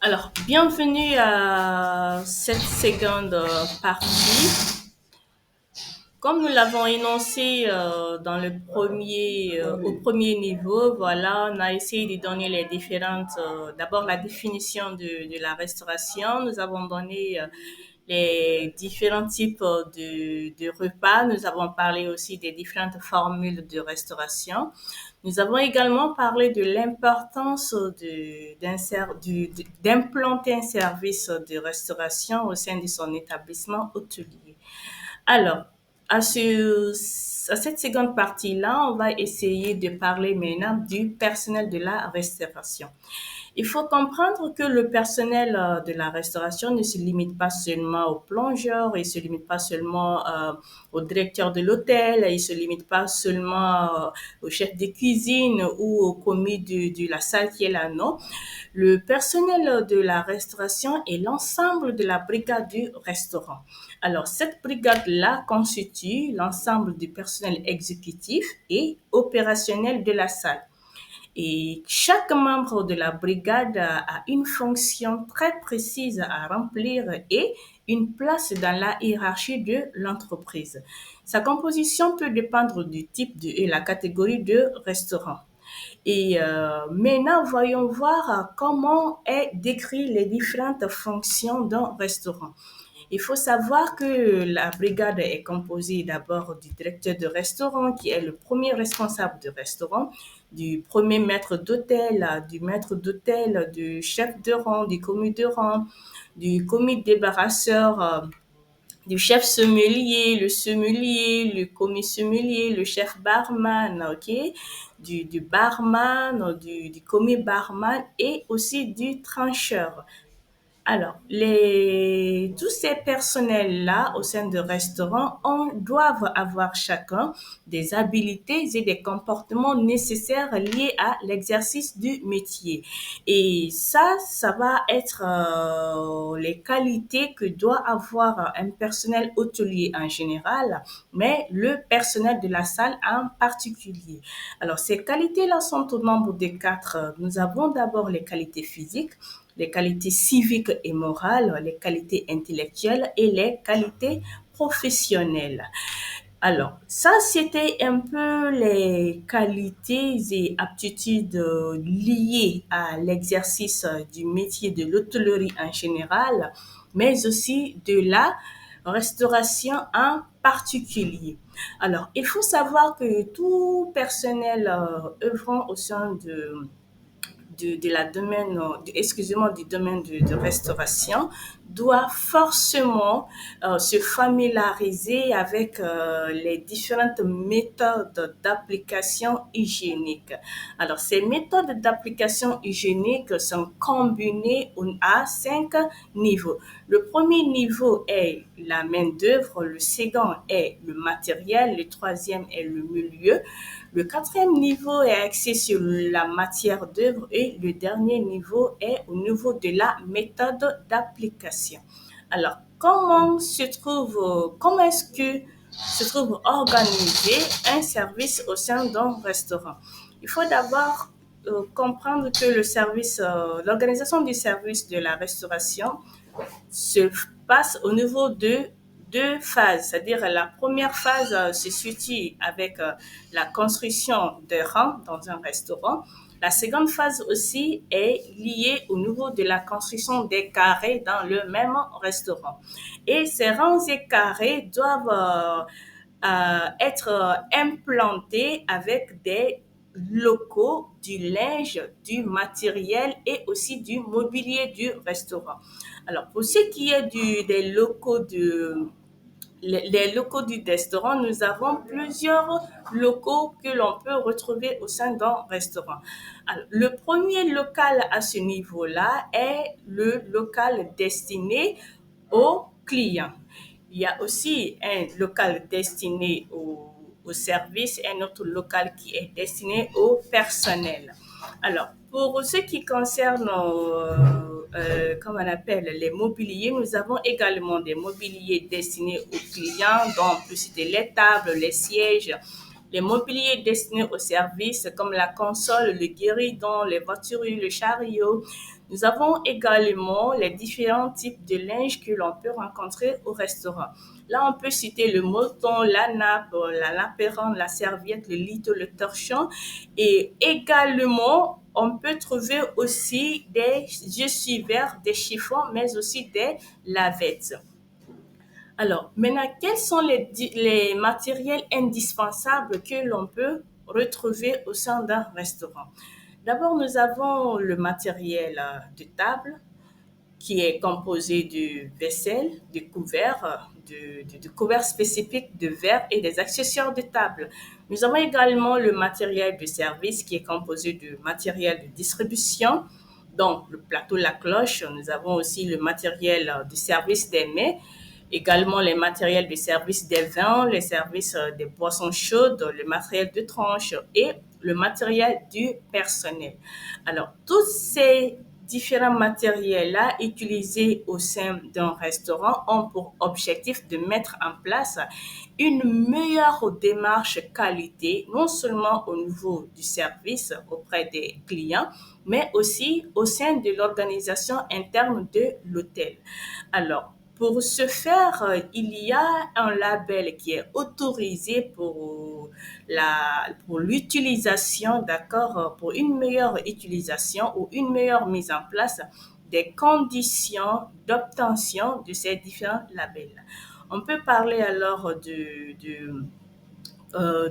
Alors, bienvenue à cette seconde partie. Comme nous l'avons énoncé au premier niveau, voilà, on a essayé de donner les d'abord la définition de la restauration. Nous avons donné les différents types de repas. Nous avons parlé aussi des différentes formules de restauration. Nous avons également parlé de l'importance d'implanter un service de restauration au sein de son établissement hôtelier. Alors, à cette seconde partie-là, on va essayer de parler maintenant du personnel de la restauration. Il faut comprendre que le personnel de la restauration ne se limite pas seulement aux plongeurs, il se limite pas seulement au directeur de l'hôtel, il se limite pas seulement au chef de cuisine ou au commis de la salle qui est là, non. Le personnel de la restauration est l'ensemble de la brigade du restaurant. Alors, cette brigade-là constitue l'ensemble du personnel exécutif et opérationnel de la salle. Et chaque membre de la brigade a une fonction très précise à remplir et une place dans la hiérarchie de l'entreprise. Sa composition peut dépendre du type et la catégorie de restaurant. Et maintenant, voyons voir comment est décrit les différentes fonctions d'un restaurant. Il faut savoir que la brigade est composée d'abord du directeur de restaurant, qui est le premier responsable de restaurant, du premier maître d'hôtel, du maître d'hôtel, du chef de rang, du commis de rang, du commis débarrasseur, du chef sommelier, le commis sommelier, le chef barman, ok, du barman, du commis barman et aussi du trancheur. Alors, tous ces personnels-là au sein de restaurants doivent avoir chacun des habilités et des comportements nécessaires liés à l'exercice du métier. Et ça va être les qualités que doit avoir un personnel hôtelier en général, mais le personnel de la salle en particulier. Alors, ces qualités-là sont au nombre de quatre. Nous avons d'abord les qualités physiques, les qualités civiques et morales, les qualités intellectuelles et les qualités professionnelles. Alors, ça, c'était un peu les qualités et aptitudes liées à l'exercice du métier de l'hôtellerie en général, mais aussi de la restauration en particulier. Alors, il faut savoir que tout personnel œuvrant au sein de la domaine, excusez-moi, du domaine de restauration doit forcément se familiariser avec les différentes méthodes d'application hygiénique. Alors, ces méthodes d'application hygiénique sont combinées à 5 niveaux. Le premier niveau est la main-d'œuvre, le second est le matériel, le troisième est le milieu, le quatrième niveau est axé sur la matière d'œuvre et le dernier niveau est au niveau de la méthode d'application. Alors, comment est-ce que se trouve organisé un service au sein d'un restaurant? Il faut d'abord comprendre que l'organisation du service de la restauration se passe au niveau de 2 phases, c'est-à-dire la première phase se situe avec la construction des rangs dans un restaurant. La seconde phase aussi est liée au niveau de la construction des carrés dans le même restaurant. Et ces rangs et carrés doivent être implantés avec des locaux, du linge, du matériel et aussi du mobilier du restaurant. Alors, pour ce qui est les locaux du restaurant, nous avons plusieurs locaux que l'on peut retrouver au sein d'un restaurant. Alors, le premier local à ce niveau-là est le local destiné aux clients. Il y a aussi un local destiné au service et un autre local qui est destiné au personnel. Alors, pour ce qui concerne, comme on appelle, les mobiliers, nous avons également des mobiliers destinés aux clients, dont on peut citer les tables, les sièges, les mobiliers destinés aux services comme la console, le guéridon, les voitures, le chariot. Nous avons également les différents types de linge que l'on peut rencontrer au restaurant. Là, on peut citer le molleton, la nappe, la napperande, la serviette, le lito, le torchon. Et également, on peut trouver aussi des essuie verts, des chiffons, mais aussi des lavettes. Alors, maintenant, quels sont les matériels indispensables que l'on peut retrouver au sein d'un restaurant? D'abord, nous avons le matériel de table qui est composé de vaisselle, de couverts, de couverts spécifiques, de verres et des accessoires de table. Nous avons également le matériel de service qui est composé de matériel de distribution, donc le plateau, la cloche. Nous avons aussi le matériel de service des mets, également les matériels de service des vins, les services des boissons chaudes, le matériel de tranche et le matériel du personnel. Alors, tous ces différents matériels-là utilisés au sein d'un restaurant ont pour objectif de mettre en place une meilleure démarche qualité, non seulement au niveau du service auprès des clients, mais aussi au sein de l'organisation interne de l'hôtel. Alors, pour ce faire, il y a un label qui est autorisé pour l'utilisation, d'accord, pour une meilleure utilisation ou une meilleure mise en place des conditions d'obtention de ces différents labels. On peut parler alors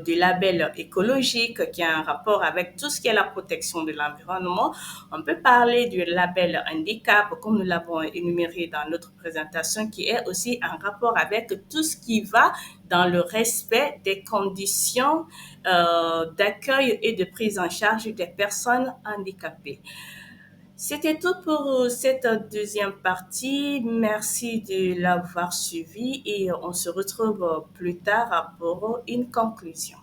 des labels écologiques qui a un rapport avec tout ce qui est la protection de l'environnement. On peut parler du label handicap, comme nous l'avons énuméré dans notre présentation, qui est aussi en rapport avec tout ce qui va dans le respect des conditions d'accueil et de prise en charge des personnes handicapées. C'était tout pour cette deuxième partie. Merci de l'avoir suivi et on se retrouve plus tard pour une conclusion.